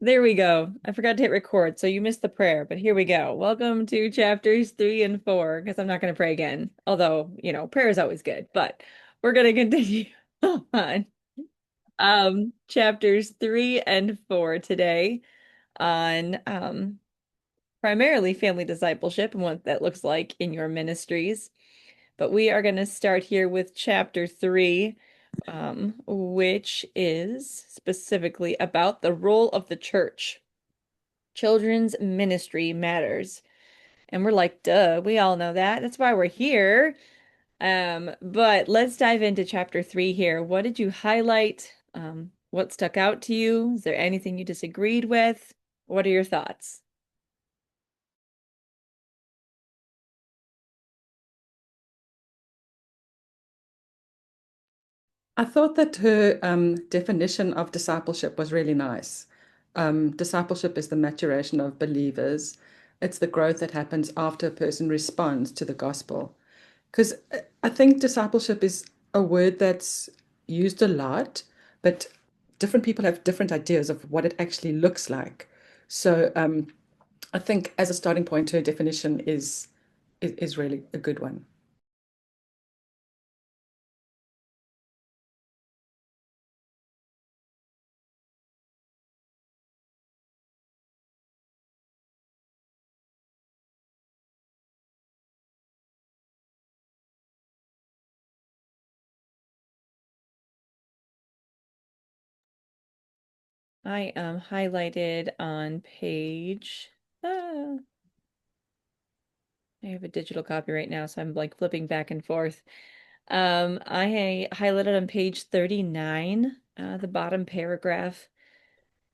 There we go. I forgot to hit record, so you missed the prayer, but here we go. Welcome to chapters 3 and 4, because I'm not going to pray again. Although, prayer is always good, but we're going to continue on. Chapters 3 and 4 today on primarily family discipleship and what that looks like in your ministries. But we are going to start here with chapter 3, which is specifically about the role of the church. Children's ministry matters. And we're like, duh, we all know that. That's why we're here. But let's dive into chapter 3 here. What did you highlight? What stuck out to you? Is there anything you disagreed with? What are your thoughts? I thought that her definition of discipleship was really nice. Discipleship is the maturation of believers. It's the growth that happens after a person responds to the gospel. Because I think discipleship is a word that's used a lot, but different people have different ideas of what it actually looks like. So I think as a starting point, her definition is really a good one. I highlighted on page. Ah, I have a digital copy right now, so I'm like flipping back and forth. I highlighted on page 39, the bottom paragraph.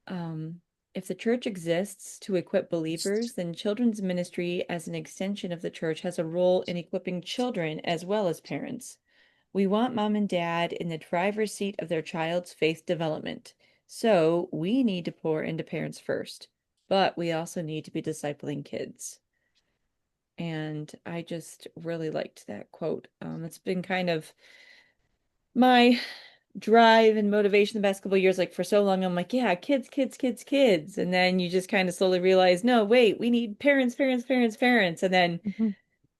Um, if the church exists to equip believers, then children's ministry as an extension of the church has a role in equipping children as well as parents. We want mom and dad in the driver's seat of their child's faith development. So we need to pour into parents first, but we also need to be discipling kids. And I just really liked that quote. It's been kind of my drive and motivation the past couple of years. Like for so long, I'm like, yeah, kids, kids, kids, kids. And then you just kind of slowly realize, no, wait, we need parents, parents, parents, parents. And then Mhm.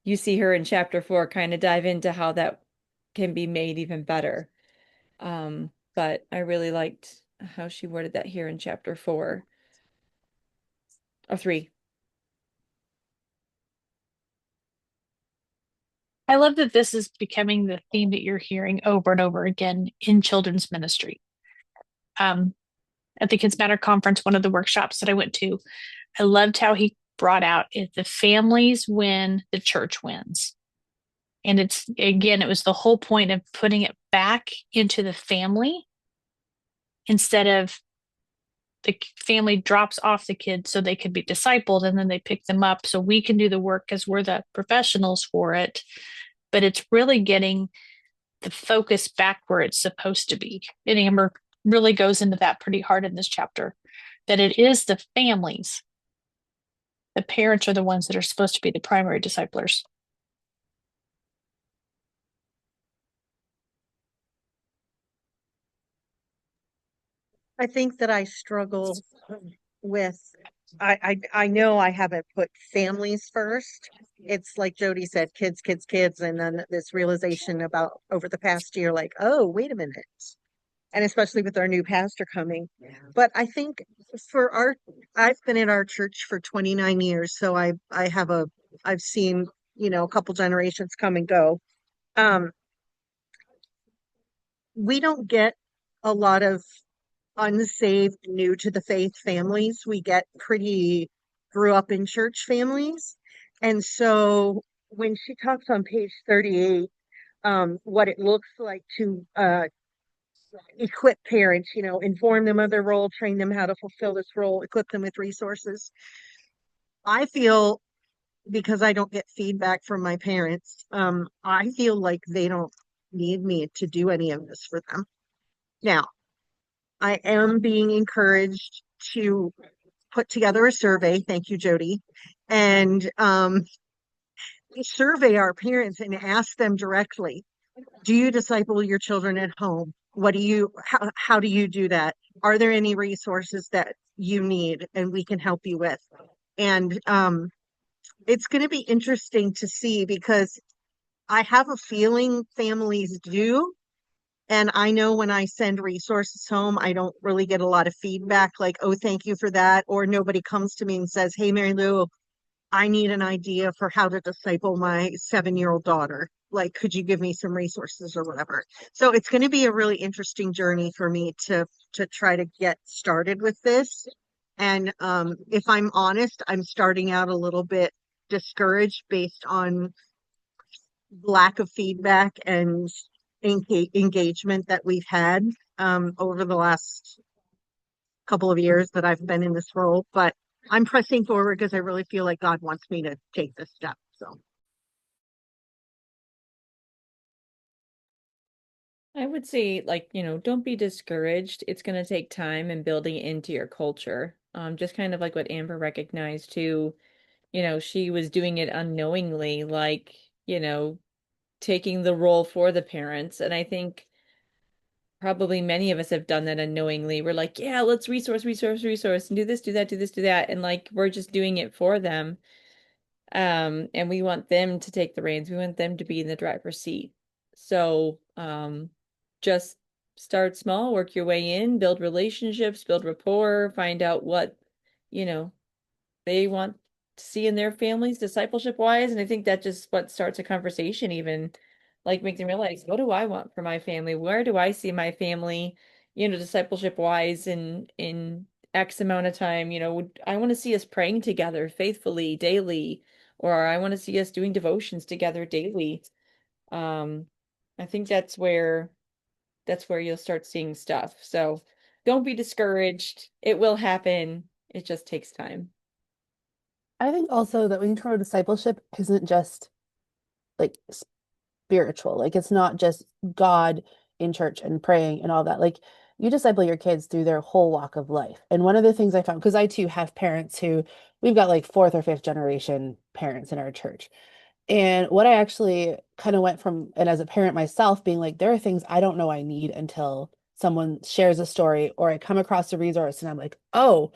you see her in chapter 4 kind of dive into how that can be made even better. But I really liked how she worded that here in chapter 4 or 3. I love that this is becoming the theme that you're hearing over and over again in children's ministry. Um, at the Kids Matter conference, one of the workshops that I went to, I loved how he brought out if the families win, the church wins. And it's again, it was the whole point of putting it back into the family instead of the family drops off the kids so they can be discipled and then they pick them up so we can do the work because we're the professionals for it. But it's really getting the focus back where it's supposed to be. And Amber really goes into that pretty hard in this chapter, that it is the families. The parents are the ones that are supposed to be the primary disciplers. I think that I struggle with I know I haven't put families first. It's like Jody said, kids, kids, kids, and then this realization about over the past year, like, oh, wait a minute. And especially with our new pastor coming. But I think for our I've been in our church for 29 years, so I have a I've seen, a couple generations come and go. Um, we don't get a lot of unsaved, new to the faith families. We get pretty grew up in church families. And so when she talks on page 38, what it looks like to equip parents, inform them of their role, train them how to fulfill this role, equip them with resources. I feel because I don't get feedback from my parents, I feel like they don't need me to do any of this for them. Now, I am being encouraged to put together a survey. Thank you, Jody. And survey our parents and ask them directly, do you disciple your children at home? How do you do that? Are there any resources that you need and we can help you with. And it's going to be interesting to see because I have a feeling families do. And I know when I send resources home, I don't really get a lot of feedback like, oh, thank you for that. Or nobody comes to me and says, hey, Mary Lou, I need an idea for how to disciple my 7-year-old daughter. Like, could you give me some resources or whatever? So it's going to be a really interesting journey for me to try to get started with this. And if I'm honest, I'm starting out a little bit discouraged based on lack of feedback and engagement that we've had over the last couple of years that I've been in this role. But I'm pressing forward because I really feel like God wants me to take this step. So I would say, like, don't be discouraged. It's going to take time and building it into your culture. Just kind of like what Amber recognized too. She was doing it unknowingly, like, taking the role for the parents. And I think probably many of us have done that unknowingly. We're like, yeah, let's resource, and do this, do that, do this, do that. And like, we're just doing it for them. And we want them to take the reins. We want them to be in the driver's seat. So, just start small, work your way in, build relationships, build rapport, find out what, you know, they want to see in their families discipleship wise. And I think that just what starts a conversation, even like make them realize, what do I want for my family? Where do I see my family, discipleship wise in X amount of time? I want to see us praying together faithfully daily, or I want to see us doing devotions together daily. Um, I think that's where you'll start seeing stuff. So don't be discouraged. It will happen. It just takes time. I think also that when you talk about discipleship isn't just like spiritual. Like it's not just God in church and praying and all that. Like you disciple your kids through their whole walk of life. And one of the things I found, because I too have parents who we've got like fourth or fifth generation parents in our church. And what I actually kind of went from, and as a parent myself, being like, there are things I don't know I need until someone shares a story or I come across a resource and I'm like, oh,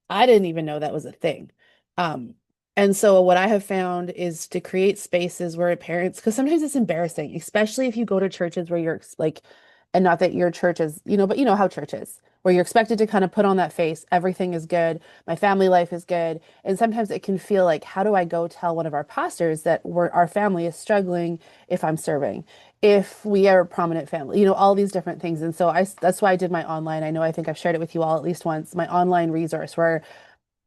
I didn't even know that was a thing. Um, and so what I have found is to create spaces where parents, because sometimes it's embarrassing, especially if you go to churches where you're like, and not that your church is, but you know how church is, where you're expected to kind of put on that face, everything is good, my family life is good. And sometimes it can feel like, how do I go tell one of our pastors that our family is struggling if I'm serving, if we are a prominent family, all these different things. And so that's why I did my online. I think I've shared it with you all at least once, my online resource where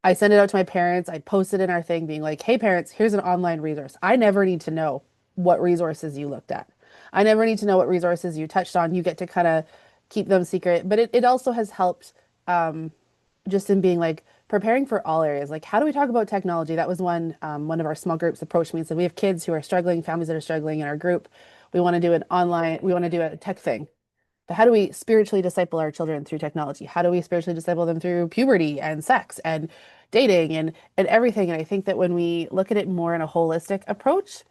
I send it out to my parents. I post it in our thing being like, hey, parents, here's an online resource. I never need to know what resources you looked at. I never need to know what resources you touched on. You get to kind of keep them secret. But it also has helped just in being like preparing for all areas. Like, how do we talk about technology? That was one of our small groups approached me and said, we have kids who are struggling, families that are struggling in our group. We want to do a tech thing. But how do we spiritually disciple our children through technology? How do we spiritually disciple them through puberty and sex and dating and everything? And I think that when we look at it more in a holistic approach,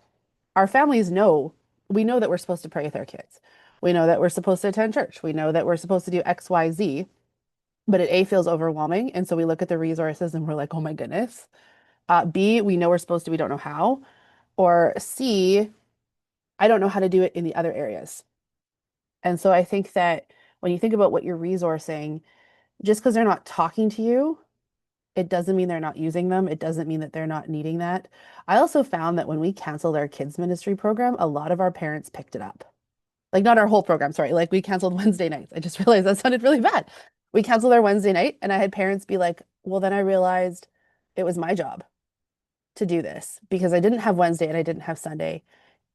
our families know, we know that we're supposed to pray with our kids. We know that we're supposed to attend church. We know that we're supposed to do X, Y, Z, but it A feels overwhelming. And so we look at the resources and we're like, oh my goodness. B, we know we're supposed to, we don't know how. Or C, I don't know how to do it in the other areas. And so I think that when you think about what you're resourcing, just because they're not talking to you, it doesn't mean they're not using them. It doesn't mean that they're not needing that. I also found that when we canceled our kids ministry program, a lot of our parents picked it up. Like not our whole program, sorry. Like we canceled Wednesday nights. I just realized that sounded really bad. We canceled our Wednesday night and I had parents be like, "Well, then I realized it was my job to do this because I didn't have Wednesday and I didn't have Sunday."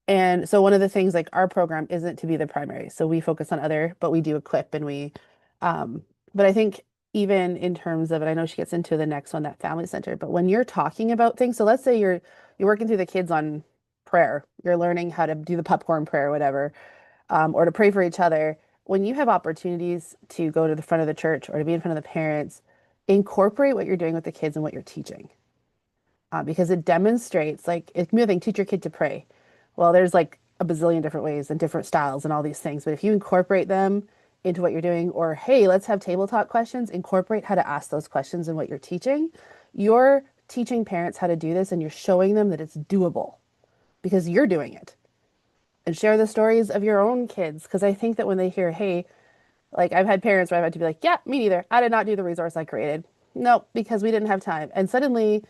And so one of the things like our program isn't to be the primary. So we focus on other, but we do equip and um, but I think even in terms of, and I know she gets into the next one, that family center, but when you're talking about things, so let's say you're working through the kids on prayer, you're learning how to do the popcorn prayer, or whatever, or to pray for each other. When you have opportunities to go to the front of the church or to be in front of the parents, incorporate what you're doing with the kids and what you're teaching because it demonstrates like it can be a thing, teach your kid to pray. Well, there's like a bazillion different ways and different styles and all these things, but if you incorporate them into what you're doing, or hey, let's have table talk questions, incorporate how to ask those questions in what you're teaching. You're teaching parents how to do this and you're showing them that it's doable because you're doing it. And share the stories of your own kids. Because I think that when they hear, hey, like I've had parents where I've had to be like, yeah, me neither. I did not do the resource I created. Nope, because we didn't have time. And suddenly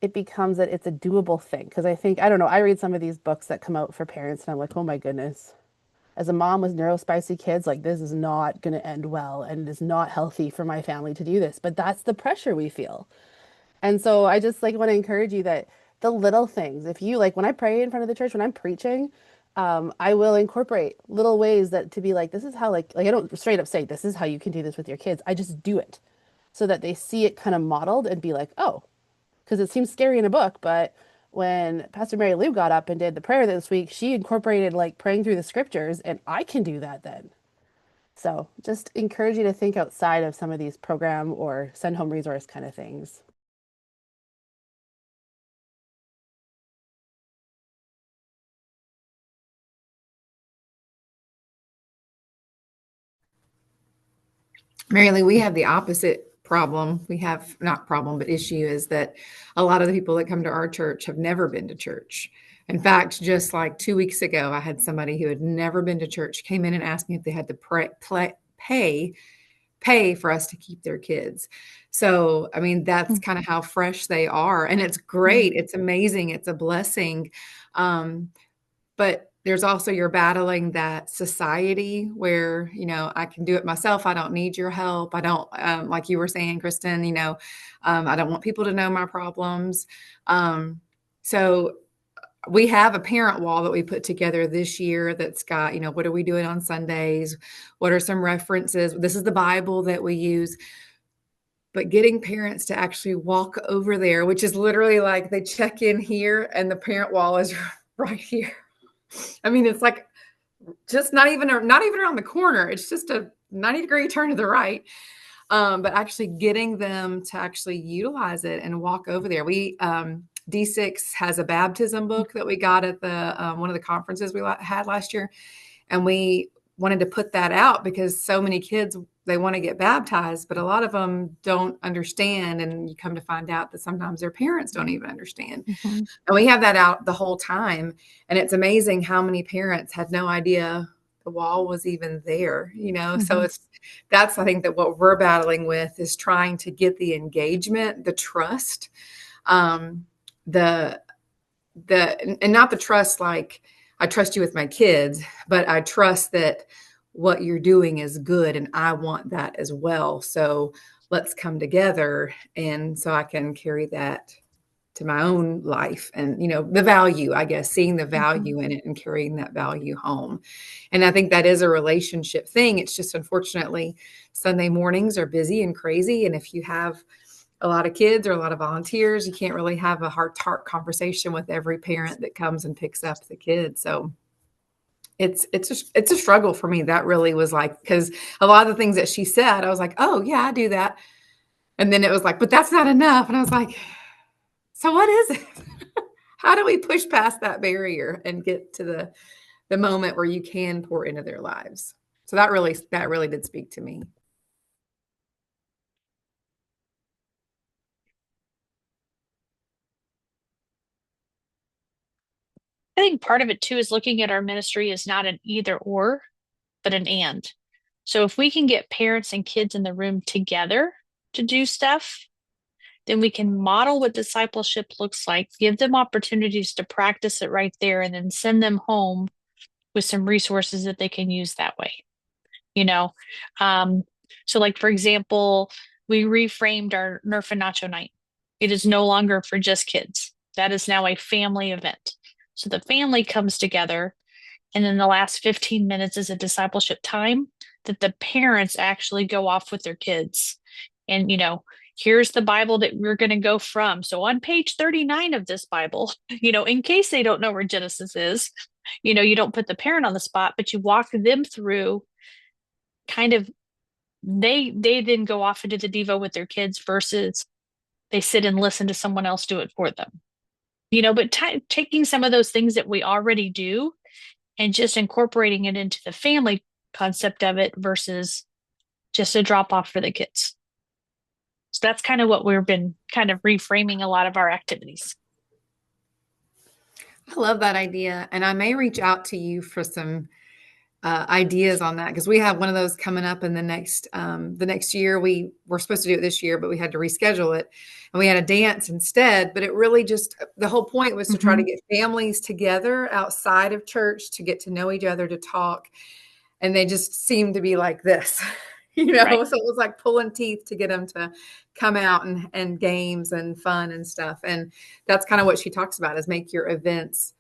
it becomes that it's a doable thing. Because I think, I don't know, I read some of these books that come out for parents and I'm like, oh my goodness. As a mom with neurospicy kids, like this is not going to end well and it is not healthy for my family to do this. But that's the pressure we feel. And so I just like want to encourage you that the little things, if you like when I pray in front of the church, when I'm preaching, I will incorporate little ways that to be like, this is how like I don't straight up say this is how you can do this with your kids. I just do it so that they see it kind of modeled and be like, oh, because it seems scary in a book, but when Pastor Mary Lou got up and did the prayer this week, she incorporated like praying through the scriptures, and I can do that then. So just encourage you to think outside of some of these program or send home resource kind of things. Mary Lee, we have the opposite problem. We have not problem, but issue is that a lot of the people that come to our church have never been to church. In fact, just like 2 weeks ago, I had somebody who had never been to church came in and asked me if they had to pay for us to keep their kids. So, I mean, that's kind of how fresh they are. And it's great. It's amazing. It's a blessing. But there's also you're battling that society where, I can do it myself. I don't need your help. I don't, like you were saying, Kristen, I don't want people to know my problems. So we have a parent wall that we put together this year that's got, what are we doing on Sundays? What are some references? This is the Bible that we use. But getting parents to actually walk over there, which is literally like they check in here and the parent wall is right here. I mean, it's like just not even around the corner. It's just a 90-degree turn to the right. But actually getting them to actually utilize it and walk over there. We D6 has a baptism book that we got at the one of the conferences we had last year, and we wanted to put that out because so many kids they want to get baptized, but a lot of them don't understand, and you come to find out that sometimes their parents don't even understand. Mm-hmm. And we have that out the whole time, and it's amazing how many parents had no idea the wall was even there, So that's I think that what we're battling with is trying to get the engagement, the trust, the and not the trust like I trust you with my kids, but I trust that what you're doing is good and I want that as well. So let's come together, and so I can carry that to my own life and the value, I guess, seeing the value in it and carrying that value home. And I think that is a relationship thing. It's just unfortunately Sunday mornings are busy and crazy, and if you have a lot of kids or a lot of volunteers, you can't really have a heart-to-heart conversation with every parent that comes and picks up the kid. So it's a struggle for me. That really was like, because a lot of the things that she said, I was like, oh yeah, I do that. And then it was like, but that's not enough. And I was like, so what is it? How do we push past that barrier and get to the moment where you can pour into their lives? So that really did speak to me. I think part of it too is looking at our ministry as not an either or, but an and. So if we can get parents and kids in the room together to do stuff, then we can model what discipleship looks like, give them opportunities to practice it right there, and then send them home with some resources that they can use that way. You know, um, so like for example, we reframed our Nerf and Nacho Night. It is no longer for just kids. That is now a family event. So the family comes together, and then the last 15 minutes is a discipleship time that the parents actually go off with their kids. And, here's the Bible that we're going to go from. So on page 39 of this Bible, in case they don't know where Genesis is, you don't put the parent on the spot, but you walk them through kind of they then go off into the Devo with their kids versus they sit and listen to someone else do it for them. But taking some of those things that we already do and just incorporating it into the family concept of it versus just a drop off for the kids. So that's kind of what we've been kind of reframing a lot of our activities. I love that idea. And I may reach out to you for some ideas on that because we have one of those coming up in the next year. We were supposed to do it this year, but we had to reschedule it, and we had a dance instead. But it really just the whole point was to try to get families together outside of church to get to know each other, to talk, and they just seemed to be like this. Right. So it was like pulling teeth to get them to come out and games and fun and stuff. And that's kind of what she talks about, is make your events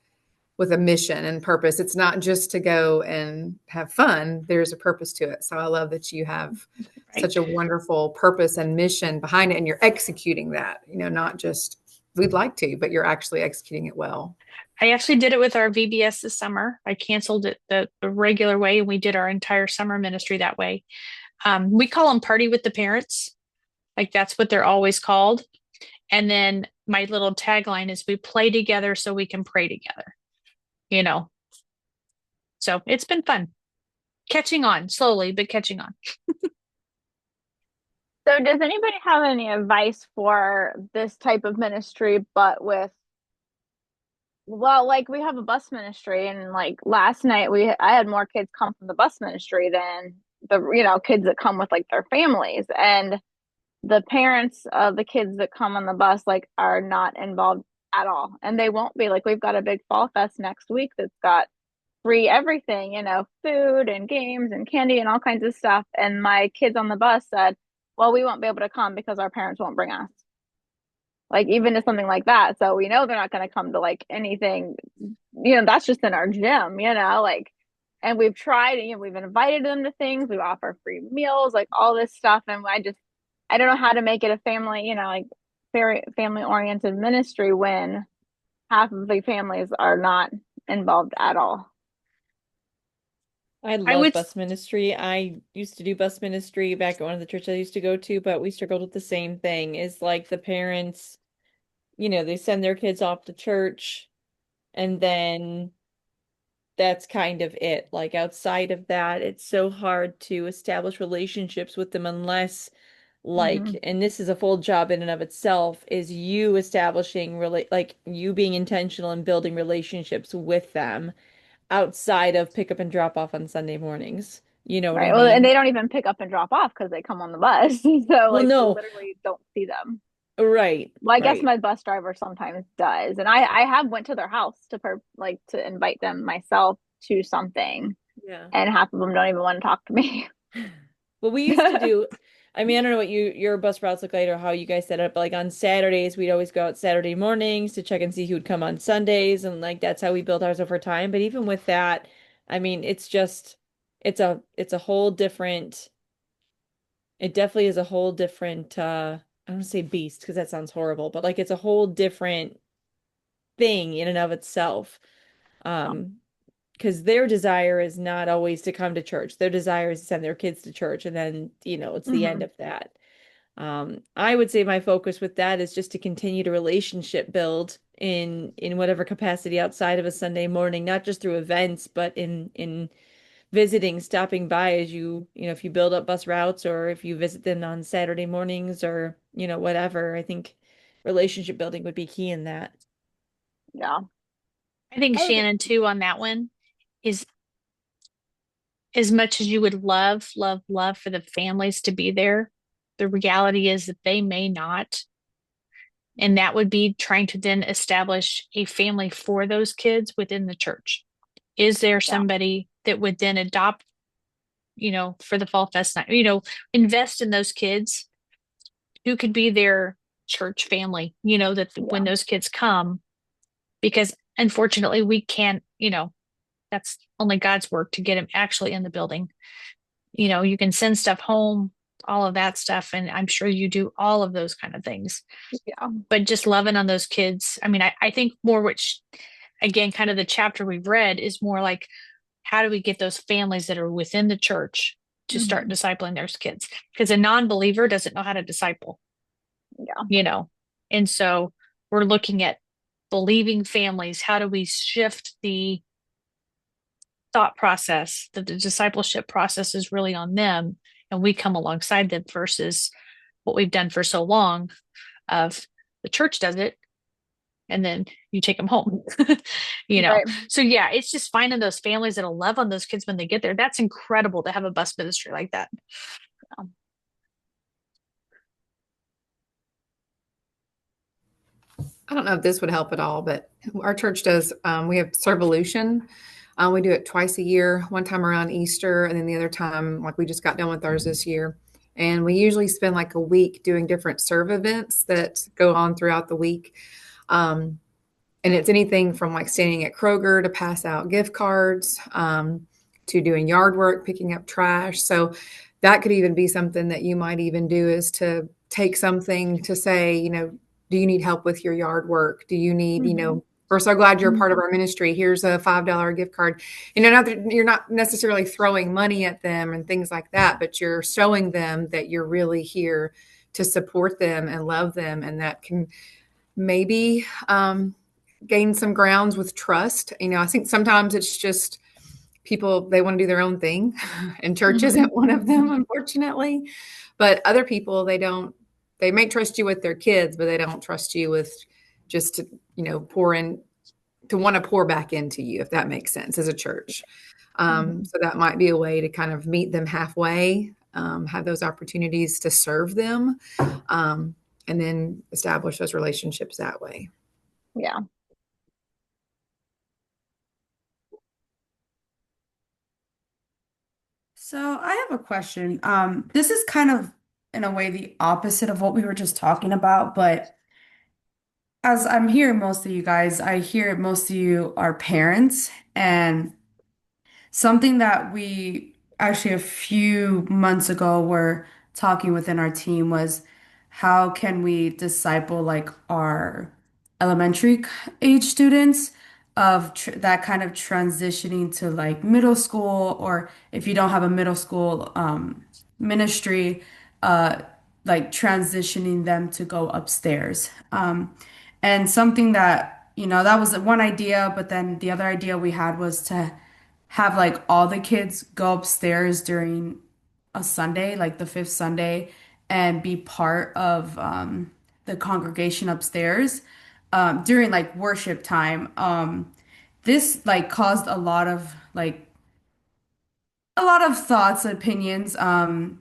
with a mission and purpose. It's not just to go and have fun. There's a purpose to it. So I love that you have such a wonderful purpose and mission behind it, and you're executing that, not just we'd like to, but you're actually executing it well. I actually did it with our VBS this summer. I canceled it the regular way, and we did our entire summer ministry that way. We call them party with the parents. Like that's what they're always called. And then my little tagline is we play together so we can pray together, So it's been fun. Catching on slowly, but catching on. So does anybody have any advice for this type of ministry, but like we have a bus ministry, and like last night I had more kids come from the bus ministry than the kids that come with like their families, and the parents of the kids that come on the bus like are not involved at all, and they won't be. Like we've got a big fall fest next week that's got free everything, food and games and candy and all kinds of stuff, and my kids on the bus said, well, we won't be able to come because our parents won't bring us, like even to something like that. So we know they're not going to come to like anything, that's just in our gym, like, and we've tried, we've invited them to things, we offer free meals, like all this stuff. And I don't know how to make it a family, like very family oriented ministry when half of the families are not involved at all. I love bus ministry. I used to do bus ministry back at one of the churches I used to go to, but we struggled with the same thing. Is like the parents, they send their kids off to church, and then that's kind of it. Like outside of that, it's so hard to establish relationships with them unless and this is a full job in and of itself, is you establishing like you being intentional and building relationships with them outside of pick up and drop off on Sunday mornings. You know what I Right. Well, and mean? they don't even pick up and drop off because they come on the bus. So Well, like we no. literally don't see them. Right. Well, I guess Right. my bus driver sometimes does. And I have went to their house to invite them myself to something. Yeah. And half of them don't even want to talk to me. Well, we used to do, I mean, I don't know what your bus routes look like or how you guys set it up, but like on Saturdays, we'd always go out Saturday mornings to check and see who would come on Sundays, and like that's how we built ours over time. But even with that, I mean, it's a whole different, it definitely is a whole different I don't want to say beast because that sounds horrible, but like it's a whole different thing in and of itself. Because their desire is not always to come to church. Their desire is to send their kids to church, and then, it's the end of that. I would say my focus with that is just to continue to relationship build in whatever capacity outside of a Sunday morning, not just through events, but in visiting, stopping by as if you build up bus routes or if you visit them on Saturday mornings or, whatever. I think relationship building would be key in that. Yeah. I think Shannon too on that one is as much as you would love, love, love for the families to be there, the reality is that they may not. And that would be trying to then establish a family for those kids within the church. Is there somebody that would then adopt, for the Fall Fest night, invest in those kids who could be their church family, when those kids come, because unfortunately we can't, that's only God's work to get them actually in the building. You can send stuff home, all of that stuff, and I'm sure you do all of those kind of things. Yeah. But just loving on those kids. I mean, I think more, which again, kind of the chapter we've read is more like, how do we get those families that are within the church to start discipling their kids? Because a non-believer doesn't know how to disciple. Yeah. And so we're looking at believing families. How do we shift the thought process, that the discipleship process is really on them, and we come alongside them versus what we've done for so long of the church does it and then you take them home. Right. So yeah, it's just finding those families that'll love on those kids when they get there. That's incredible to have a bus ministry like that. Um, I don't know if this would help at all, but our church does, we have Servolution. We do it twice a year, one time around Easter, and then the other time, like we just got done with ours this year. And we usually spend like a week doing different serve events that go on throughout the week. Um, and it's anything from like standing at Kroger to pass out gift cards, to doing yard work, picking up trash. So that could even be something that you might even do, is to take something to say, do you need help with your yard work? Do you need, we're so glad you're a part of our ministry. Here's a $5 gift card. Not that you're not necessarily throwing money at them and things like that, but you're showing them that you're really here to support them and love them. And that can maybe gain some grounds with trust. I think sometimes it's just people, they want to do their own thing, and church isn't one of them, unfortunately. But other people, they may trust you with their kids, but they don't trust you with just to, pour in, to want to pour back into you, if that makes sense, as a church. So that might be a way to kind of meet them halfway, have those opportunities to serve them, and then establish those relationships that way. Yeah. So I have a question. This is kind of in a way the opposite of what we were just talking about, but as I'm hearing most of you guys, I hear most of you are parents, and something that we actually a few months ago were talking within our team was how can we disciple like our elementary age students of tr that kind of transitioning to like middle school, or if you don't have a middle school ministry, uh, like transitioning them to go upstairs. And something that, that was one idea, but then the other idea we had was to have like all the kids go upstairs during a Sunday, like the fifth Sunday, and be part of the congregation upstairs during like worship time. This like caused a lot of thoughts, opinions. And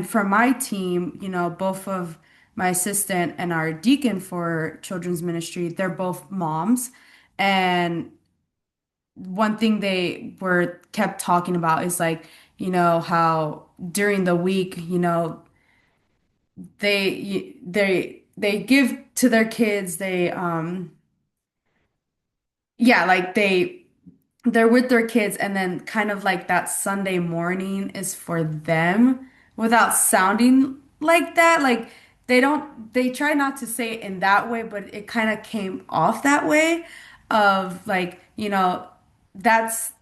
for my team, both of my assistant and our deacon for children's ministry, they're both moms. And one thing they were kept talking about is like, how during the week, they give to their kids, yeah, like they're with their kids, and then kind of like that Sunday morning is for them without sounding like that. Like they try not to say it in that way, but it kind of came off that way of like, that's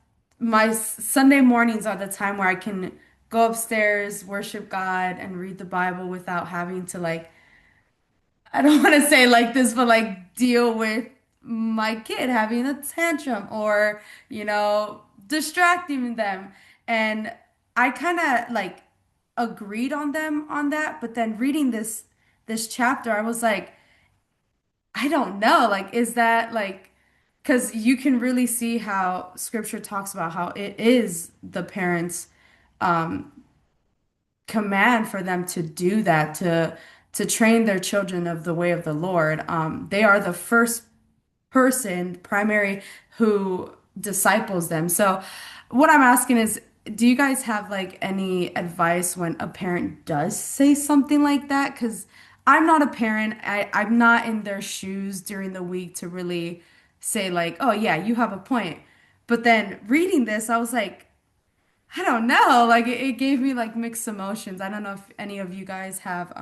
Sunday mornings are the time where I can go upstairs, worship God, and read the Bible without having to like, I don't want to say like this, but like deal with my kid having a tantrum or, distracting them. And I kind of like agreed on them on that, but then reading this chapter, I was like, I don't know, like is that like, because you can really see how scripture talks about how it is the parents' um command for them to do that, to train their children of the way of the Lord. They are the first person, primary, who disciples them. So what I'm asking is, do you guys have like any advice when a parent does say something like that? Because I'm not a parent. I'm not in their shoes during the week to really say like, oh yeah, you have a point. But then reading this, I was like, I don't know. Like it gave me like mixed emotions. I don't know if any of you guys have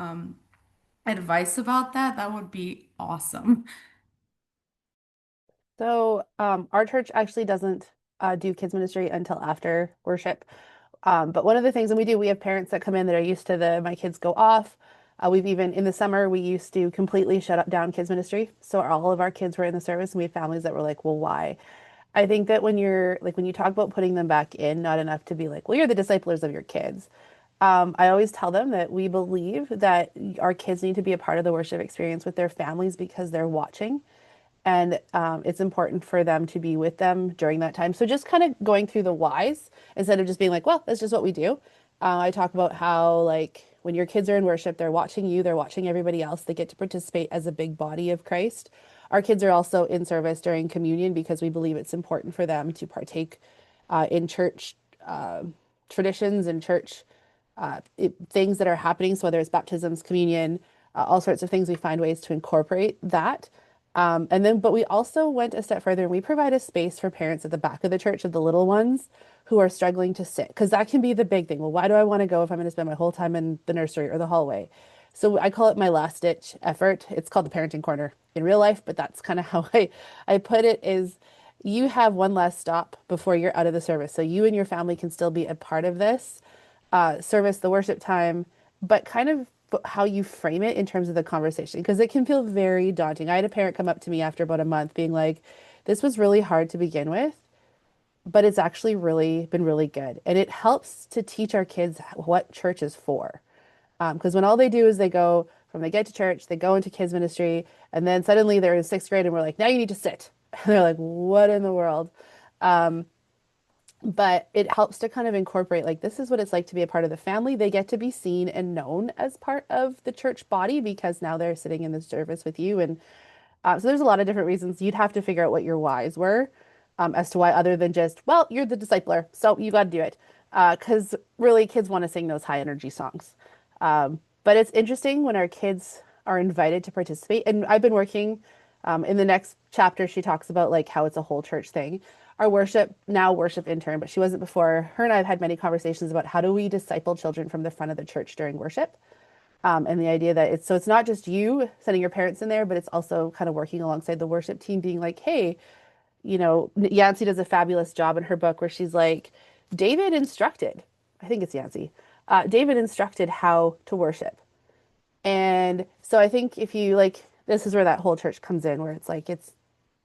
advice about that. That would be awesome. So, our church actually doesn't do kids ministry until after worship. But one of the things, and we have parents that come in that are used to my kids go off. We've even in the summer we used to completely shut down kids ministry. So all of our kids were in the service, and we had families that were like, well, why? I think that when you're like when you talk about putting them back in, not enough to be like, well, you're the disciplers of your kids. I always tell them that we believe that our kids need to be a part of the worship experience with their families because they're watching. And it's important for them to be with them during that time. So just kind of going through the whys instead of just being like, well, that's just what we do. I talk about how like when your kids are in worship, they're watching you, they're watching everybody else. They get to participate as a big body of Christ. Our kids are also in service during communion because we believe it's important for them to partake in church uh, traditions and church things that are happening. So whether it's baptisms, communion, all sorts of things, we find ways to incorporate that. And then, but we also went a step further and we provide a space for parents at the back of the church of the little ones who are struggling to sit, because that can be the big thing. Well, why do I want to go if I'm going to spend my whole time in the nursery or the hallway? So I call it my last ditch effort. It's called the parenting corner in real life, but that's kind of how I put it is you have one last stop before you're out of the service. So you and your family can still be a part of this service, the worship time, but kind of how you frame it in terms of the conversation, because it can feel very daunting. I had a parent come up to me after about a month being like, this was really hard to begin with, but it's actually really been really good. And it helps to teach our kids what church is for. Because when all they do is they go from they get to church, they go into kids ministry, and then suddenly they're in sixth grade and we're like, now you need to sit. And they're like, what in the world? But it helps to kind of incorporate like this is what it's like to be a part of the family. They get to be seen and known as part of the church body because now they're sitting in the service with you. And so there's a lot of different reasons you'd have to figure out what your whys were as to why, other than just, well, you're the discipler, so you got to do it. Because really, kids want to sing those high energy songs. But it's interesting when our kids are invited to participate. And I've been working in the next chapter, she talks about like how it's a whole church thing. Our worship intern, but she wasn't before. Her and I have had many conversations about how do we disciple children from the front of the church during worship. And the idea that it's not just you sending your parents in there, but it's also kind of working alongside the worship team, being like, hey, Yancey does a fabulous job in her book where she's like, David instructed, I think it's Yancey, David instructed how to worship. And so I think if you like, this is where that whole church comes in, where it's like, it's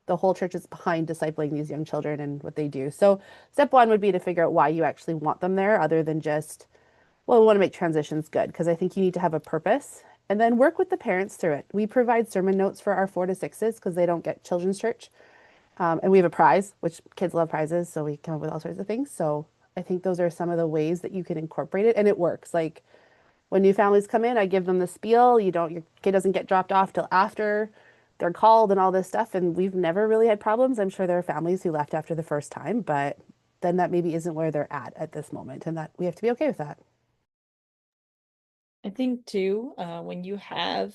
the whole church is behind discipling these young children and what they do. So step one would be to figure out why you actually want them there, other than just, well, we want to make transitions good, because I think you need to have a purpose and then work with the parents through it. We provide sermon notes for our 4 to 6s because they don't get children's church. And we have a prize, which kids love prizes. So we come up with all sorts of things. So I think those are some of the ways that you can incorporate it. And it works. Like when new families come in, I give them the spiel. Your kid doesn't get dropped off till after they're called and all this stuff. And we've never really had problems. I'm sure there are families who left after the first time, but then that maybe isn't where they're at this moment. And that we have to be okay with that. I think too, when you have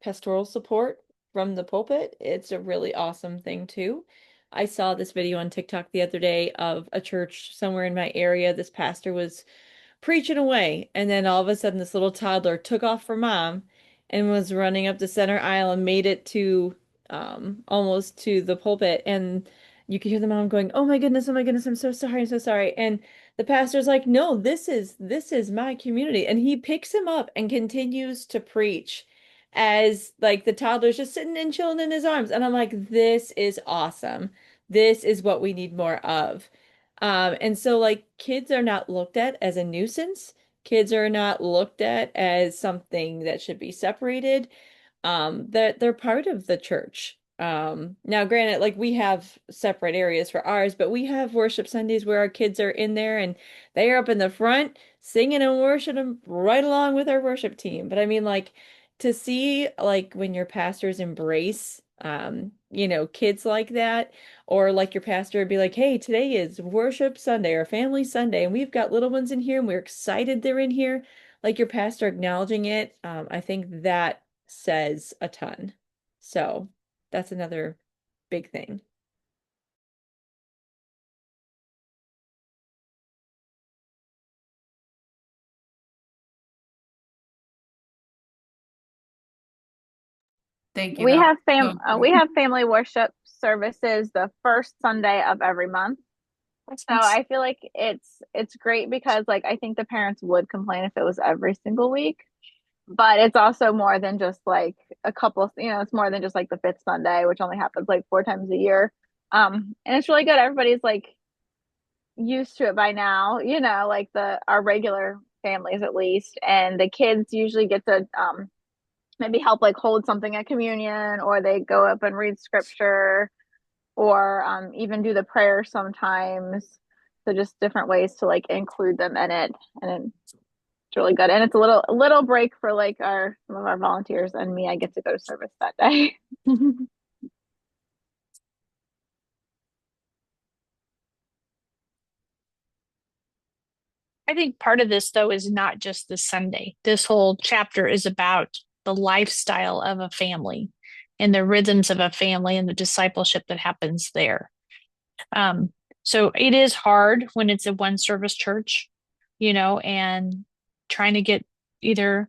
pastoral support from the pulpit, it's a really awesome thing too. I saw this video on TikTok the other day of a church somewhere in my area. This pastor was preaching away, and then all of a sudden, this little toddler took off for mom and was running up the center aisle and made it to almost to the pulpit. And you could hear the mom going, oh my goodness, I'm so sorry, I'm so sorry. And the pastor's like, no, this is my community. And he picks him up and continues to preach as like the toddler's just sitting and chilling in his arms. And I'm like, this is awesome. This is what we need more of. And so like kids are not looked at as a nuisance. Kids are not looked at as something that should be separated. That they're part of the church. Now granted, like we have separate areas for ours, but we have worship Sundays where our kids are in there and they are up in the front singing and worshiping right along with our worship team. But I mean, like to see like when your pastors embrace kids like that, or like your pastor would be like, hey, today is worship Sunday or family Sunday, and we've got little ones in here and we're excited they're in here. Like your pastor acknowledging it, I think that says a ton. So that's another big thing. Thank you. We That have was so we good. have family worship services the first Sunday of every month. So I feel like it's great because like I think the parents would complain if it was every single week, but it's also more than just like a couple, it's more than just like the fifth Sunday, which only happens like 4 times a year. And it's really good. Everybody's like used to it by now, you know, like the our regular families at least. And the kids usually get to maybe help like hold something at communion, or they go up and read scripture, or even do the prayer sometimes. So just different ways to like include them in it, and it's really good. And it's a little break for like our some of our volunteers and me. I get to go to service that day. I think part of this, though, is not just the Sunday. This whole chapter is about the lifestyle of a family and the rhythms of a family and the discipleship that happens there. Um, so it is hard when it's a one service church, you know, and trying to get either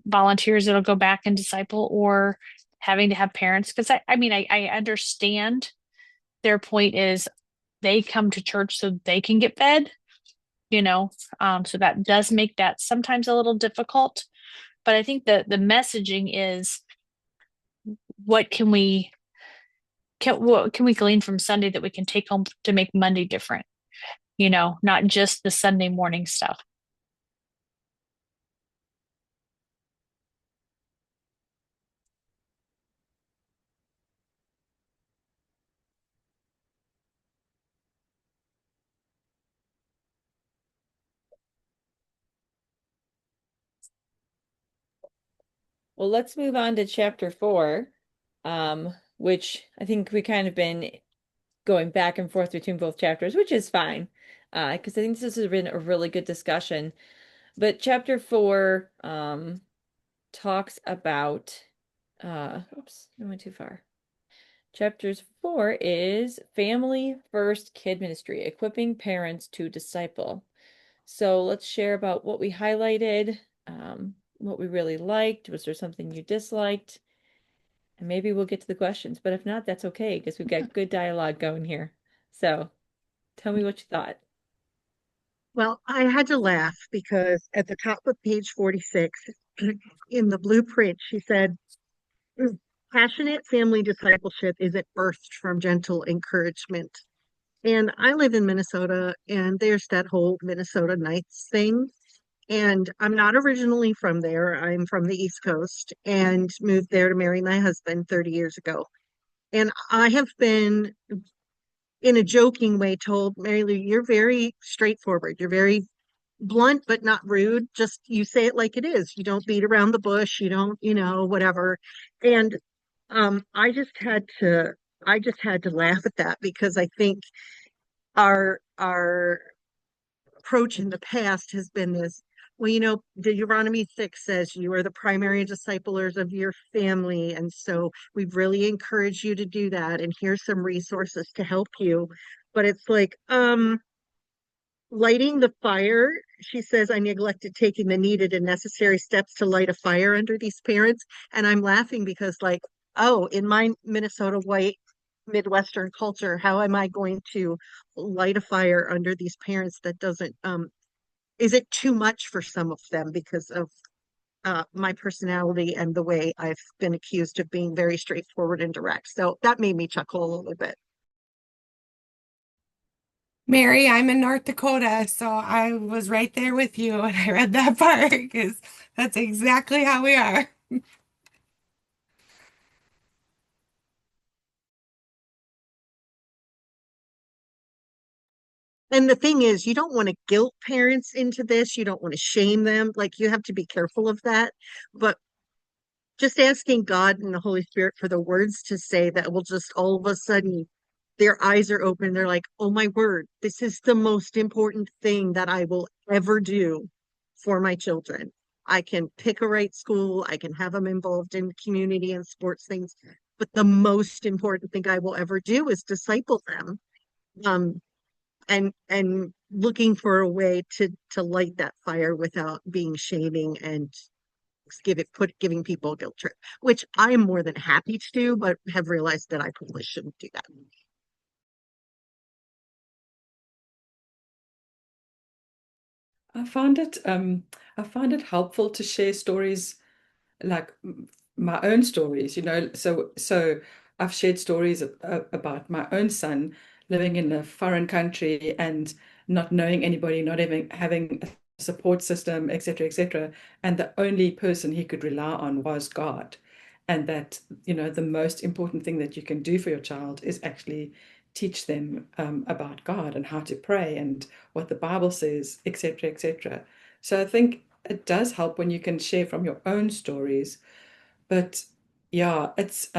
volunteers that'll go back and disciple, or having to have parents. Because I mean, I understand their point is they come to church so they can get fed, you know, so that does make that sometimes a little difficult. But I think the messaging is, what can we what can we glean from Sunday that we can take home to make Monday different? You know, not just the Sunday morning stuff. Well, let's move on to chapter 4, which I think we kind of been going back and forth between both chapters, which is fine, because I think this has been a really good discussion. But chapter 4 talks about, oops, I went too far. Chapters 4 is Family First Kid Ministry, equipping parents to disciple. So let's share about what we highlighted, what we really liked. Was there something you disliked? And maybe we'll get to the questions, but if not, that's okay because we've got good dialogue going here. So tell me what you thought. Well, I had to laugh because at the top of page 46 in the blueprint, she said, passionate family discipleship isn't birthed from gentle encouragement. And I live in Minnesota, and there's that whole Minnesota Nights thing. And I'm not originally from there. I'm from the East Coast and moved there to marry my husband 30 years ago. And I have been, in a joking way, told, Mary Lou, you're very straightforward. You're very blunt, but not rude. Just you say it like it is. You don't beat around the bush. You don't, whatever. And I just had to laugh at that because I think our approach in the past has been this, well, Deuteronomy 6 says you are the primary disciplers of your family. And so we really encourage you to do that. And here's some resources to help you. But it's like, lighting the fire, she says, I neglected taking the needed and necessary steps to light a fire under these parents. And I'm laughing because, like, oh, in my Minnesota white Midwestern culture, how am I going to light a fire under these parents that doesn't, is it too much for some of them because of my personality and the way I've been accused of being very straightforward and direct? So that made me chuckle a little bit. Mary, I'm in North Dakota, so I was right there with you when I read that part because that's exactly how we are. And the thing is, you don't want to guilt parents into this. You don't want to shame them. Like, you have to be careful of that. But just asking God and the Holy Spirit for the words to say that will just all of a sudden their eyes are open. They're like, oh my word, this is the most important thing that I will ever do for my children. I can pick a right school, I can have them involved in community and sports things, but the most important thing I will ever do is disciple them. Um, and looking for a way to light that fire without being shaming and giving people a guilt trip, which I am more than happy to do, but have realized that I probably shouldn't do that. I find it I find it helpful to share stories like my own stories, so I've shared stories about my own son living in a foreign country and not knowing anybody, not having a support system, etc., etc. And the only person he could rely on was God. And that, the most important thing that you can do for your child is actually teach them about God and how to pray and what the Bible says, etc., etc. So I think it does help when you can share from your own stories. But yeah, it's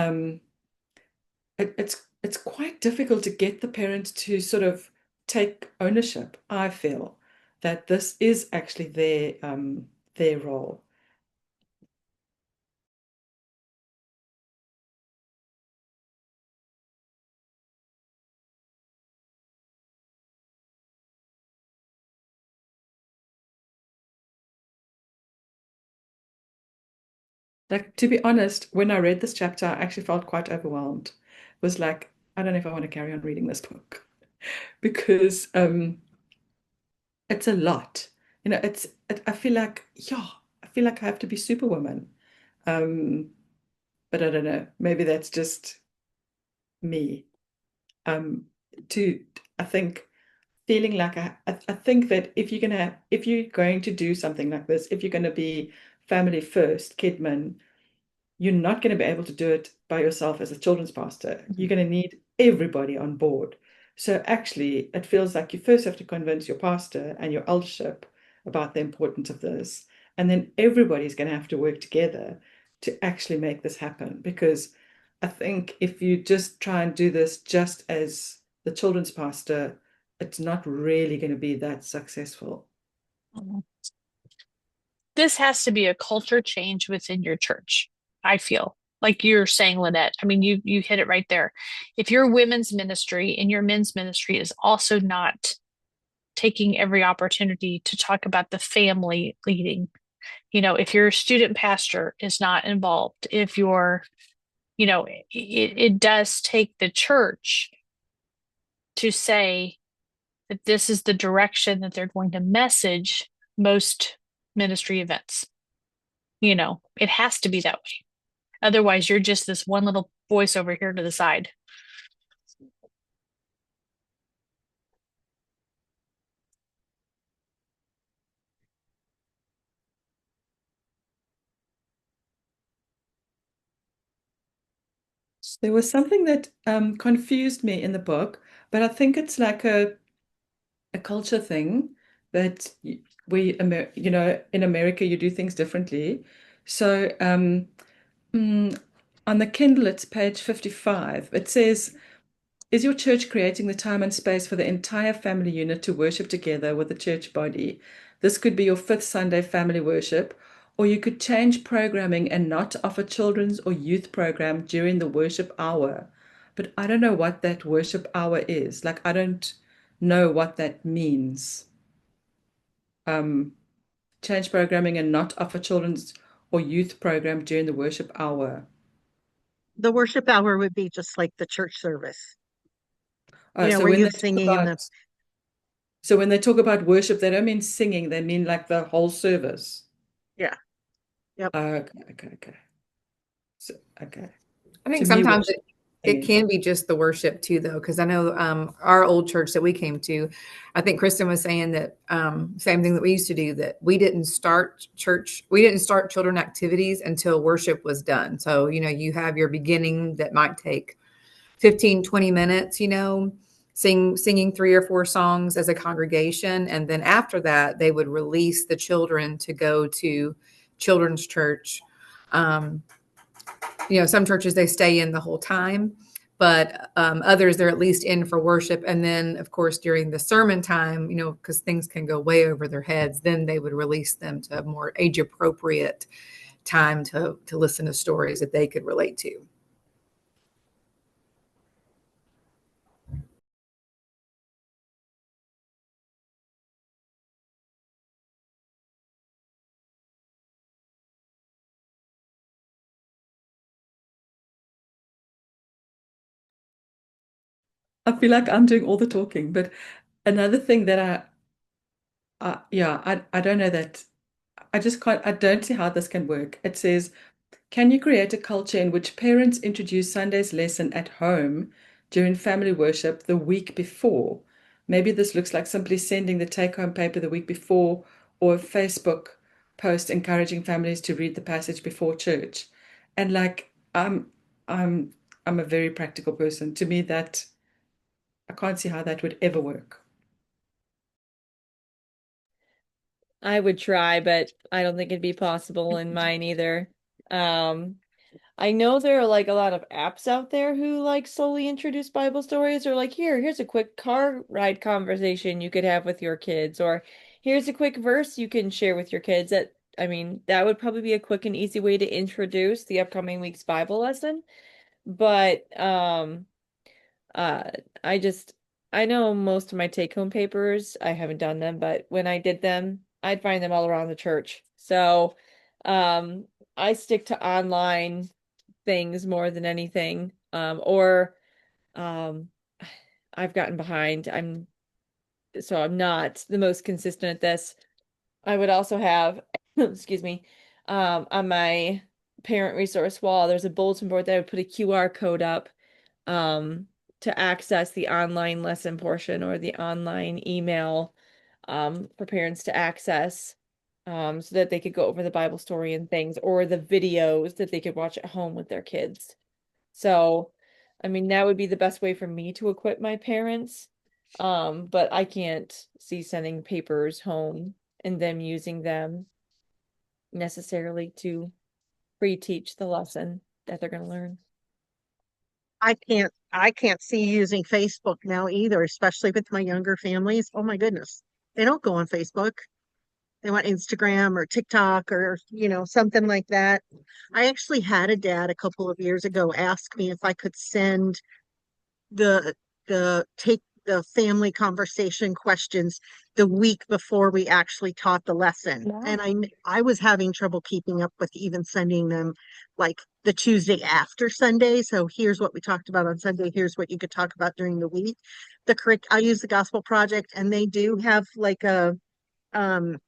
quite difficult to get the parents to sort of take ownership. I feel that this is actually their role. Like, to be honest, when I read this chapter, I actually felt quite overwhelmed. It was like, I don't know if I want to carry on reading this book because it's a lot. I feel like, yeah, I feel like I have to be superwoman. Um, but I don't know. Maybe that's just me. Um, to I think feeling like I think that if you're going to do something like this, if you're going to be family first, Kidman, you're not going to be able to do it by yourself as a children's pastor. You're going to need everybody on board. So actually, it feels like you first have to convince your pastor and your eldership about the importance of this. And then everybody's going to have to work together to actually make this happen. Because I think if you just try and do this just as the children's pastor, it's not really going to be that successful. This has to be a culture change within your church, I feel. Like you're saying, Lynette. I mean, you hit it right there. If your women's ministry and your men's ministry is also not taking every opportunity to talk about the family leading, if your student pastor is not involved, if your, it does take the church to say that this is the direction that they're going to message most ministry events. It has to be that way. Otherwise, you're just this one little voice over here to the side. There was something that confused me in the book, but I think it's like a culture thing that in America you do things differently. So on the Kindle, it's page 55. It says, is your church creating the time and space for the entire family unit to worship together with the church body? This could be your fifth Sunday family worship, or you could change programming and not offer children's or youth program during the worship hour. But I don't know what that worship hour is. Like, I don't know what that means. Um, Change programming and not offer children's or youth program during the worship hour. The worship hour would be just like the church service, So where when you they have talk singing in the, about so when they talk about worship, they don't mean singing, they mean like the whole service. yeah, yep. Okay, okay, okay. So, okay. I To think me, sometimes worship is it singing. can be just the worship too, though, because I know our old church that we came to, I think Kristen was saying that same thing that we used to do, that we didn't start children activities until worship was done. So, you have your beginning that might take 15, 20 minutes, singing 3 or 4 songs as a congregation. And then after that, they would release the children to go to children's church. Some churches, they stay in the whole time, but others, they're at least in for worship. And then, of course, during the sermon time, because things can go way over their heads, then they would release them to a more age appropriate time to listen to stories that they could relate to. I feel like I'm doing all the talking, but another thing that yeah, I don't know that I just can't, I don't see how this can work. It says, Can you create a culture in which parents introduce Sunday's lesson at home during family worship the week before? Maybe this looks like simply sending the take-home paper the week before, or a Facebook post encouraging families to read the passage before church. And like I'm I'm a very practical person. To me, that I can't see how that would ever work. I would try, but I don't think it'd be possible in mine either. Um, I know there are like a lot of apps out there who like slowly introduce Bible stories, or like here's a quick car ride conversation you could have with your kids, or here's a quick verse you can share with your kids. That I mean, that would probably be a quick and easy way to introduce the upcoming week's Bible lesson. But uh, I just, I know most of my take-home papers, I haven't done them, but when I did them, I'd find them all around the church. So, um, I stick to online things more than anything. Or, um, I've gotten behind. I'm not the most consistent at this. I would also have, excuse me, on my parent resource wall, there's a bulletin board that I would put a QR code up um, to access the online lesson portion or the online email for parents to access so that they could go over the Bible story and things or the videos that they could watch at home with their kids. So, I mean, that would be the best way for me to equip my parents. But I can't see sending papers home and them using them necessarily to pre-teach the lesson that they're going to learn. I can't see using Facebook now either, especially with my younger families. Oh my goodness. They don't go on Facebook. They want Instagram or TikTok or, something like that. I actually had a dad a couple of years ago ask me if I could send the take the family conversation questions the week before we actually taught the lesson. Yeah. And I was having trouble keeping up with even sending them like the Tuesday after Sunday. So here's what we talked about on Sunday. Here's what you could talk about during the week. I use the Gospel Project, and they do have like a um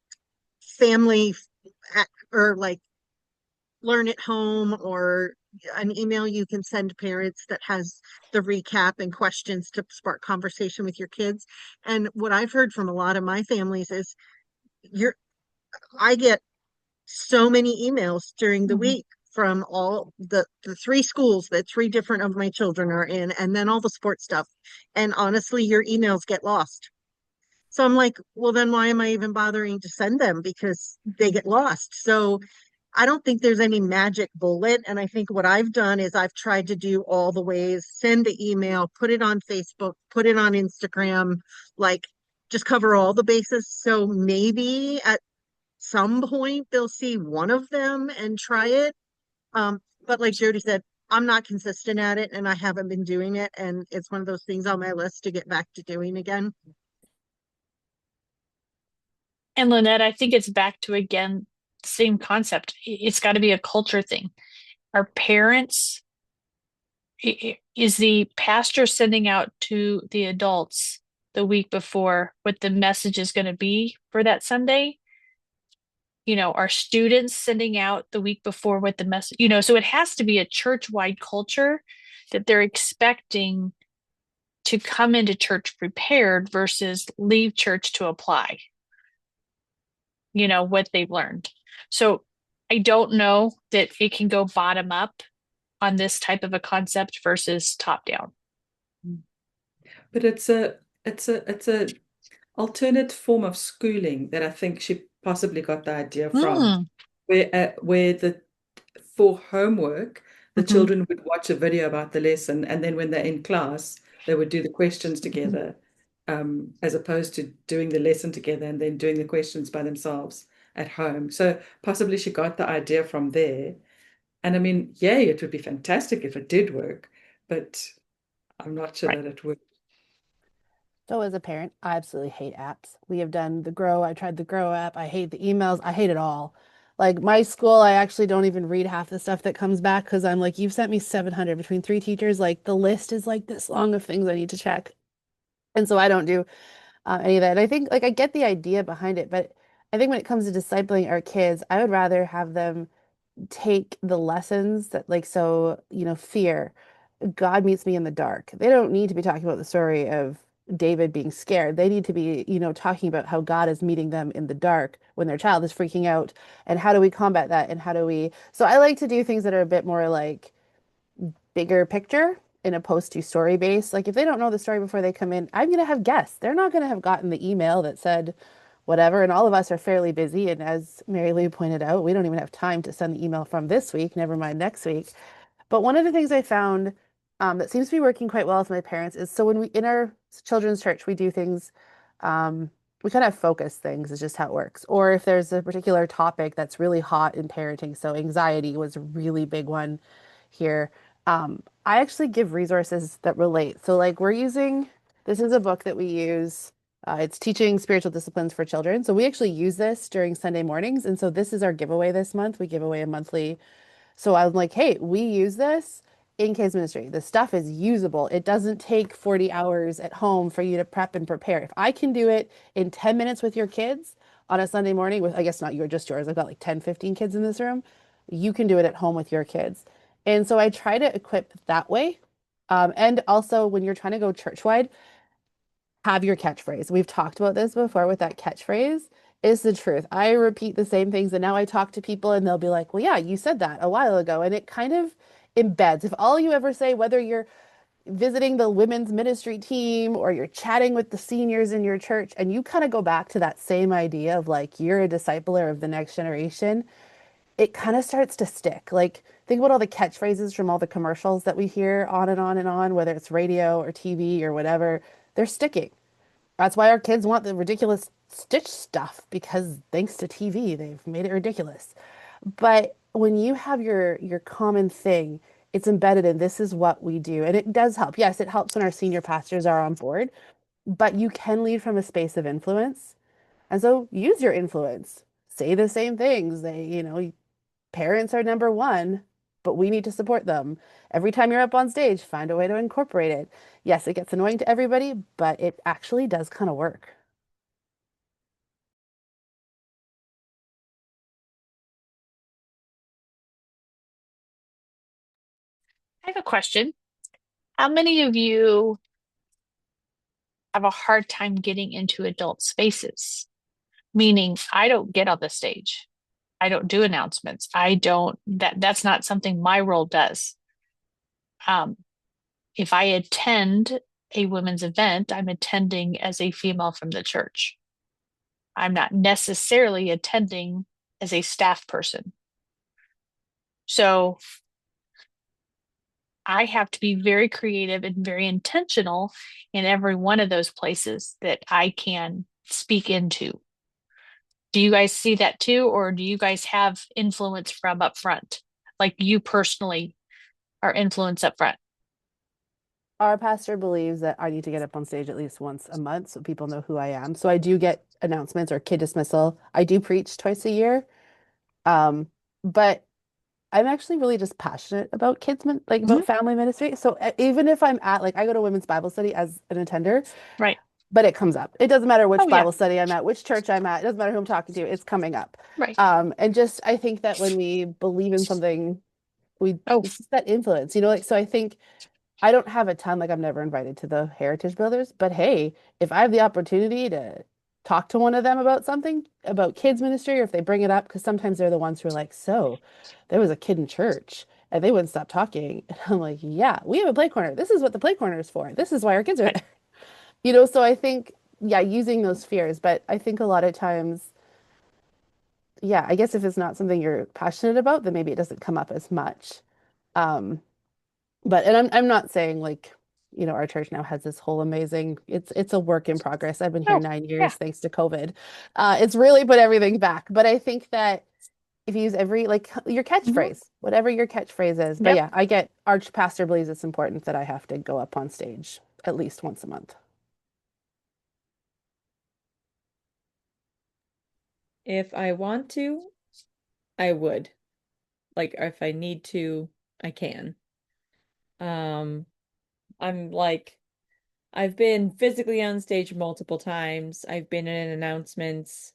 family or like learn at home or an email you can send parents that has the recap and questions to spark conversation with your kids. And what I've heard from a lot of my families is you're I get so many emails during the Mhm. week from all the three schools that three different of my children are in, and then all the sports stuff. And honestly, your emails get lost. So I'm like, well, then why am I even bothering to send them? Because they get lost. So I don't think there's any magic bullet. And I think what I've done is I've tried to do all the ways, send the email, put it on Facebook, put it on Instagram, like just cover all the bases. So maybe at some point they'll see one of them and try it. But like Jody said, I'm not consistent at it and I haven't been doing it. And it's one of those things on my list to get back to doing again. And Lynette, I think it's back to again, same concept. It's got to be a culture thing. Our parents, is the pastor sending out to the adults the week before what the message is going to be for that Sunday? Our students sending out the week before what the message, so it has to be a church-wide culture that they're expecting to come into church prepared versus leave church to apply, what they've learned. So I don't know that it can go bottom up on this type of a concept versus top down. But it's a alternate form of schooling that I think she possibly got the idea from, Mm. where the for homework the Mhm. children would watch a video about the lesson, and then when they're in class they would do the questions together, as opposed to doing the lesson together and then doing the questions by themselves at home. So possibly she got the idea from there. And I mean, yay, it would be fantastic if it did work, but I'm not sure Right. that it would. So as a parent, I absolutely hate apps. We have done the Grow. I tried the Grow app. I hate the emails. I hate it all. Like my school, I actually don't even read half the stuff that comes back because I'm like, you've sent me 700 between three teachers. Like the list is like this long of things I need to check. And so I don't do any of that. And I think like I get the idea behind it, but I think when it comes to discipling our kids, I would rather have them take the lessons that like so, fear, God meets me in the dark. They don't need to be talking about the story of David being scared. They need to be, talking about how God is meeting them in the dark when their child is freaking out and how do we combat that and how do we. So I like to do things that are a bit more like bigger picture in opposed to story based. Like if they don't know the story before they come in, I'm going to have guests. They're not going to have gotten the email that said whatever. And all of us are fairly busy. And as Mary Lou pointed out, we don't even have time to send the email from this week, never mind next week. But one of the things I found that seems to be working quite well with my parents is so when we in our children's church, we do things, um, we kind of focus things, is just how it works. Or if there's a particular topic that's really hot in parenting, so anxiety was a really big one here. I actually give resources that relate. So, like, this is a book that we use. It's teaching spiritual disciplines for children. So, we actually use this during Sunday mornings. And so, this is our giveaway this month. We give away a monthly, so I'm like, hey, we use this in kids ministry. The stuff is usable. It doesn't take 40 hours at home for you to prep and prepare. If I can do it in 10 minutes with your kids on a Sunday morning with, I guess not just yours. I've got like 10, 15 kids in this room. You can do it at home with your kids. And so I try to equip that way. And also when you're trying to go church wide, have your catchphrase. We've talked about this before with that catchphrase is the truth. I repeat the same things and now I talk to people and they'll be like, well, yeah, you said that a while ago. And it kind of embeds. If all you ever say, whether you're visiting the women's ministry team or you're chatting with the seniors in your church, and you kind of go back to that same idea of like you're a discipler of the next generation, it kind of starts to stick. Like, think about all the catchphrases from all the commercials that we hear on and on and on, whether it's radio or TV or whatever, they're sticking. That's why our kids want the ridiculous Stitch stuff because thanks to TV, they've made it ridiculous. But when you have your common thing, it's embedded in this is what we do. And it does help. Yes, it helps when our senior pastors are on board, but you can lead from a space of influence. And so use your influence. Say the same things. Parents are number one, but we need to support them. Every time you're up on stage, find a way to incorporate it. Yes, it gets annoying to everybody, but it actually does kind of work. I have a question. How many of you have a hard time getting into adult spaces? Meaning, I don't get on the stage. I don't do announcements. I don't, that's not something my role does. Um, if I attend a women's event, I'm attending as a female from the church. I'm not necessarily attending as a staff person. So I have to be very creative and very intentional in every one of those places that I can speak into. Do you guys see that too, or do you guys have influence from up front? Like you personally are influence up front? Our pastor believes that I need to get up on stage at least once a month so people know who I am. So I do get announcements or kid dismissal. I do preach twice a year. Um, but I'm actually really just passionate about like Mhm. about family ministry. So even if I'm at like I go to women's Bible study as an attender, Right. but it comes up. It doesn't matter which Oh, yeah. Bible study I'm at, which church I'm at. It doesn't matter who I'm talking to. It's coming up. Right. And just I think that when we believe in something, Oh, it's just that influence, like so I think I don't have a ton, like I'm never invited to the Heritage Builders, but hey, if I have the opportunity to talk to one of them about something about kids ministry, or if they bring it up, because sometimes they're the ones who are like, so there was a kid in church and they wouldn't stop talking. And I'm like, yeah, we have a play corner. This is what the play corner is for. This is why our kids are right. there. So I think, yeah, using those fears, but I think a lot of times, yeah, I guess if it's not something you're passionate about, then maybe it doesn't come up as much. Um, and I'm not saying like, our church now has this whole amazing, it's a work in progress. I've been here Oh, 9 years yeah. thanks to COVID. It's really put everything back. But I think that if you use every like your Mhm. catchphrase, whatever your catchphrase is. But Yep. yeah, I get Arch Pastor believes it's important that I have to go up on stage at least once a month. If I want to, I would. Like if I need to, I can. Um, I'm like I've been physically on stage multiple times. I've been in announcements.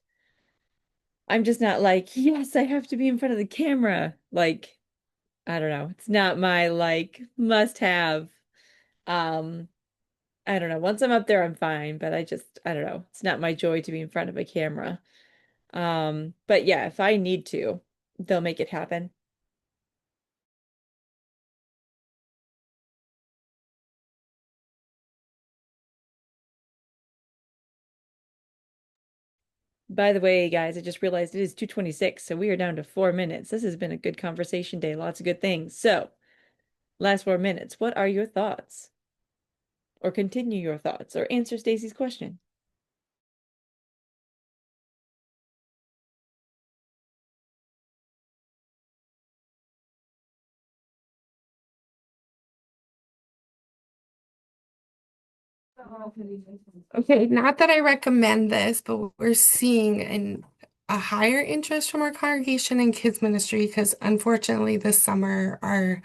I'm just not like, yes, I have to be in front of the camera. Like, I don't know. It's not my like must have. Um, I don't know. Once I'm up there, I'm fine, but I don't know. It's not my joy to be in front of a camera. But yeah, if I need to, they'll make it happen. By the way, guys, I just realized it is 2:26, so we are down to 4 minutes. This has been a good conversation day, lots of good things. So, last 4 minutes, what are your thoughts? Or continue your thoughts, or answer Stacy's question. Okay, not that I recommend this, but we're seeing a higher interest from our congregation in kids ministry because unfortunately this summer our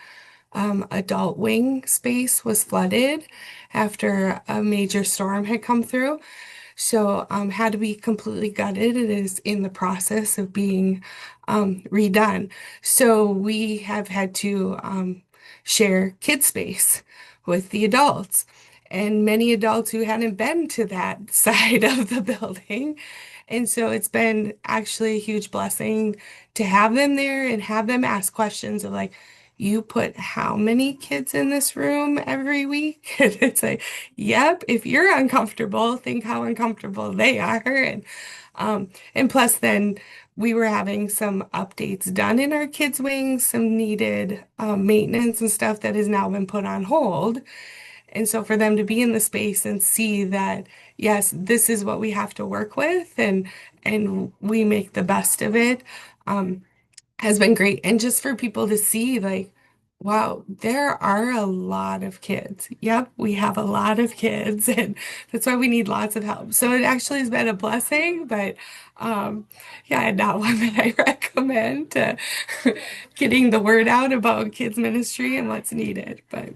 adult wing space was flooded after a major storm had come through. So had to be completely gutted. It is in the process of being redone. So we have had to share kid space with the adults. And many adults who hadn't been to that side of the building. And so it's been actually a huge blessing to have them there and have them ask questions of like, you put how many kids in this room every week? And it's like, yep, if you're uncomfortable, think how uncomfortable they are. And plus then we were having some updates done in our kids' wings, some needed maintenance and stuff that has now been put on hold. And so for them to be in the space and see that, yes, this is what we have to work with and we make the best of it, has been great. And just for people to see like, wow, there are a lot of kids. Yep, we have a lot of kids, and that's why we need lots of help. So it actually has been a blessing, but yeah, not one that I recommend getting the word out about kids ministry and what's needed. But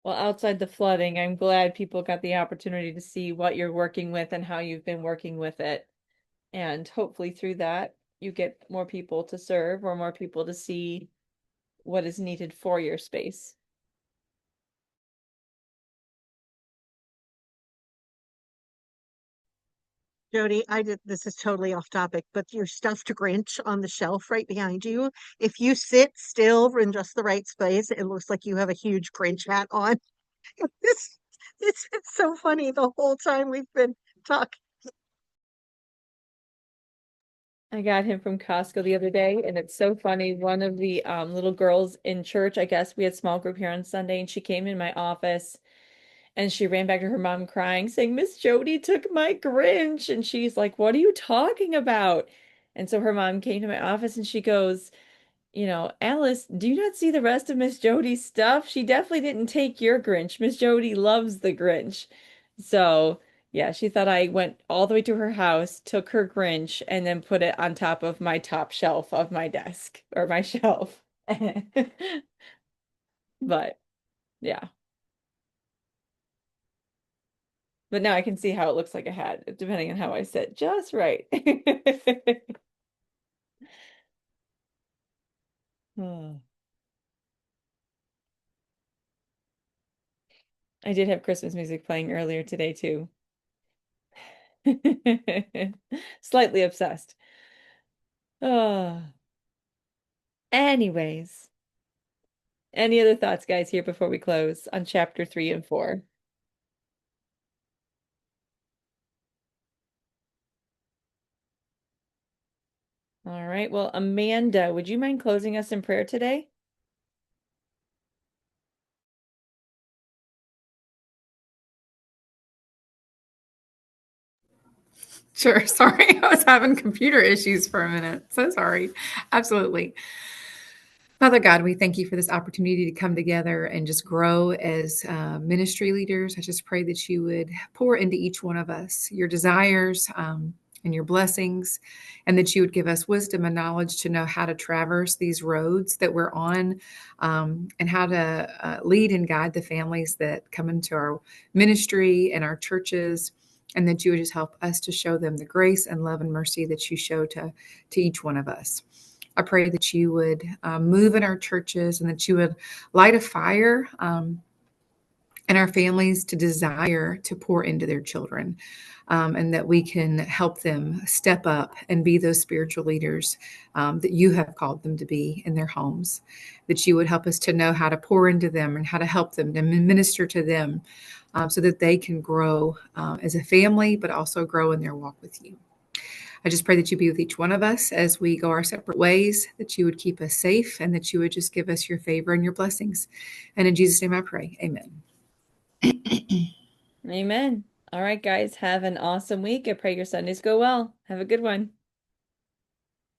Well, outside the flooding, I'm glad people got the opportunity to see what you're working with and how you've been working with it. And hopefully through that, you get more people to serve or more people to see what is needed for your space. Jody, I did this is totally off topic, but your stuffed Grinch on the shelf right behind you, if you sit still in just the right space, it looks like you have a huge Grinch hat on. This it's so funny the whole time we've been talking. I got him from Costco the other day, and it's so funny. One of the little girls in church, I guess we had small group here on Sunday, and she came in my office and she ran back to her mom crying, saying, Miss Jody took my Grinch. And she's like, what are you talking about? And so her mom came to my office and she goes, Alice, do you not see the rest of Miss Jody's stuff? She definitely didn't take your Grinch. Miss Jody loves the Grinch. So, yeah, she thought I went all the way to her house, took her Grinch, and then put it on top of my top shelf of my desk or my shelf. But, yeah. But now I can see how it looks like a hat, depending on how I sit. Just right. Hmm. I did have Christmas music playing earlier today too. Slightly obsessed. Oh. Anyways, any other thoughts, guys, here before we close on chapter 3 and 4? All right. Well, Amanda, would you mind closing us in prayer today? Sure. Sorry. I was having computer issues for a minute. So sorry. Absolutely. Father God, we thank you for this opportunity to come together and just grow as ministry leaders. I just pray that you would pour into each one of us your desires, and your blessings, and that you would give us wisdom and knowledge to know how to traverse these roads that we're on, and how to lead and guide the families that come into our ministry and our churches, and that you would just help us to show them the grace and love and mercy that you show to each one of us. I pray that you would move in our churches, and that you would light a fire in our families to desire to pour into their children, and that we can help them step up and be those spiritual leaders that you have called them to be in their homes. That you would help us to know how to pour into them and how to help them, to minister to them, so that they can grow as a family, but also grow in their walk with you. I just pray that you be with each one of us as we go our separate ways, that you would keep us safe, and that you would just give us your favor and your blessings. And in Jesus' name I pray, amen. Amen. All right, guys, have an awesome week. I pray your Sundays go well. Have a good one.